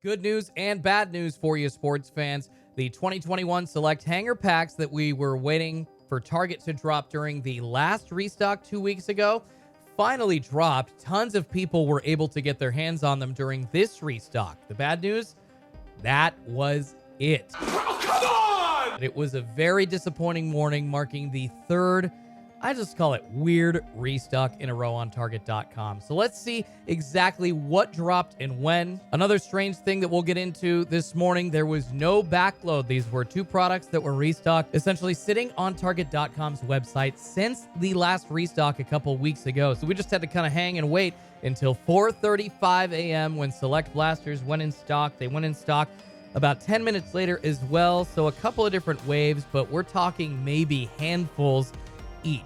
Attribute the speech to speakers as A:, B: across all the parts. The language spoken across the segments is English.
A: Good news and bad news for you, sports fans. The 2021 Select Hanger Packs that we were waiting for Target to drop during the last restock 2 weeks ago finally dropped. Tons of people were able to get their hands on them during this restock. The bad news? That was it.
B: Oh, come on!
A: It was a very disappointing morning, marking the third, I just call it weird, restock in a row on Target.com. So let's see exactly what dropped and when. Another strange thing that we'll get into this morning, there was no backload. These were two products that were restocked, essentially sitting on Target.com's website since the last restock a couple weeks ago. So we just had to kind of hang and wait until 4:35 a.m. when Select Blasters went in stock. They went in stock about 10 minutes later as well. So a couple of different waves, but we're talking maybe handfuls each.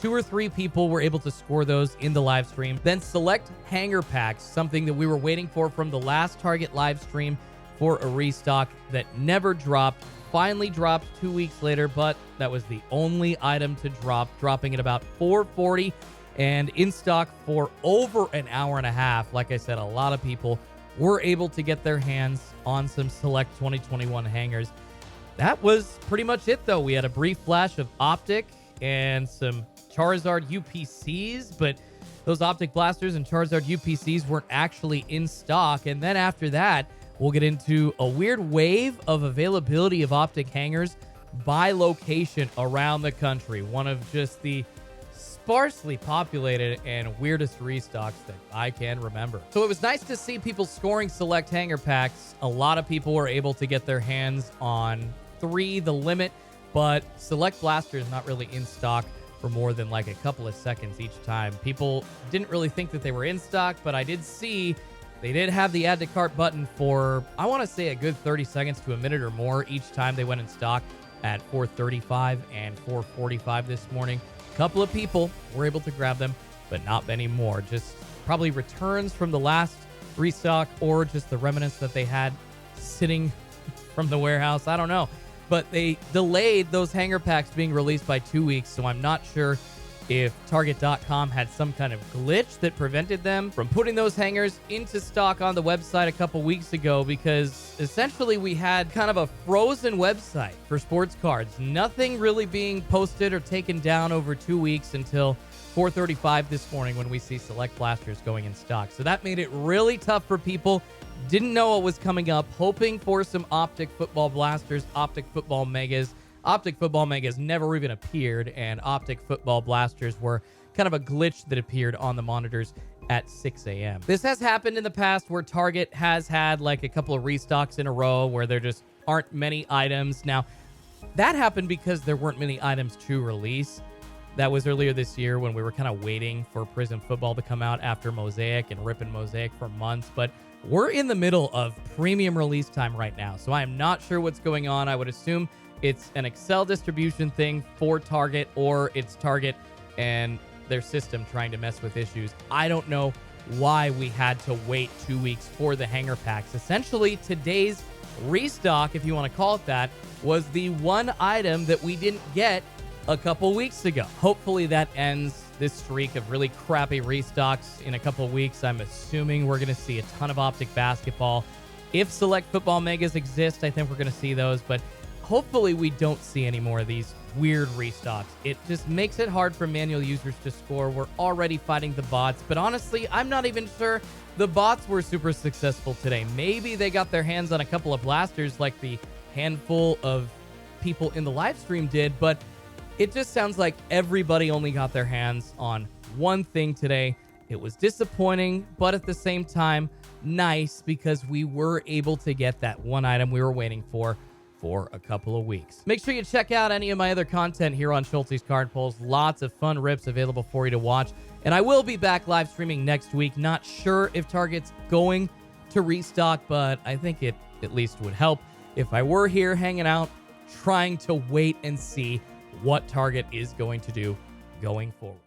A: 2 or 3 people were able to score those in the live stream. Then Select Hanger Packs, something that we were waiting for from the last Target live stream for a restock that never dropped. Finally dropped 2 weeks later, but that was the only item to drop, dropping at about 4:40 and in stock for over an hour and a half. Like I said, a lot of people were able to get their hands on some Select 2021 hangers. That was pretty much it, though. We had a brief flash of Optic and some Charizard UPCs, but those Optic Blasters and Charizard UPCs weren't actually in stock. And then after that, we'll get into a weird wave of availability of Optic hangers by location around the country. One of just the sparsely populated and weirdest restocks that I can remember. So it was nice to see people scoring Select Hanger Packs. A lot of people were able to get their hands on 3, the limit, but Select Blasters not really in stock for more than like a couple of seconds each time. People didn't really think that they were in stock, but I did see they did have the add to cart button for, I want to say, a good 30 seconds to a minute or more each time they went in stock at 4:35 and 4:45 this morning. A couple of people were able to grab them, but not many more. Just probably returns from the last restock or just the remnants that they had sitting from the warehouse. I don't know. But they delayed those hanger packs being released by 2 weeks, so I'm not sure if Target.com had some kind of glitch that prevented them from putting those hangers into stock on the website a couple weeks ago, because essentially we had kind of a frozen website for sports cards. Nothing really being posted or taken down over 2 weeks until 4:35 this morning when we see Select Blasters going in stock. So that made it really tough for people. Didn't know what was coming up, hoping for some Optic Football Blasters, Optic Football Megas. Optic Football Megas never even appeared, and Optic Football Blasters were kind of a glitch that appeared on the monitors at 6 a.m. This has happened in the past where Target has had like a couple of restocks in a row where there just aren't many items. Now, that happened because there weren't many items to release. That was earlier this year when we were kind of waiting for Prism Football to come out after Mosaic and ripping Mosaic for months. But we're in the middle of premium release time right now, so I am not sure what's going on. I would assume it's an Excel distribution thing for Target, or it's Target and their system trying to mess with issues. I don't know why we had to wait 2 weeks for the hanger packs. Essentially, today's restock, if you want to call it that, was the one item that we didn't get a couple weeks ago. Hopefully that ends this streak of really crappy restocks in a couple weeks. I'm assuming we're going to see a ton of Optic basketball. If Select Football Megas exist, I think we're going to see those, but hopefully we don't see any more of these weird restocks. It just makes it hard for manual users to score. We're already fighting the bots, but honestly, I'm not even sure the bots were super successful today. Maybe they got their hands on a couple of blasters like the handful of people in the live stream did, but it just sounds like everybody only got their hands on one thing today. It was disappointing, but at the same time, nice, because we were able to get that one item we were waiting for a couple of weeks. Make sure you check out any of my other content here on SCHULTZY'S Card Pulls. Lots of fun rips available for you to watch. And I will be back live streaming next week. Not sure if Target's going to restock, but I think it at least would help if I were here hanging out, trying to wait and see what Target is going to do going forward.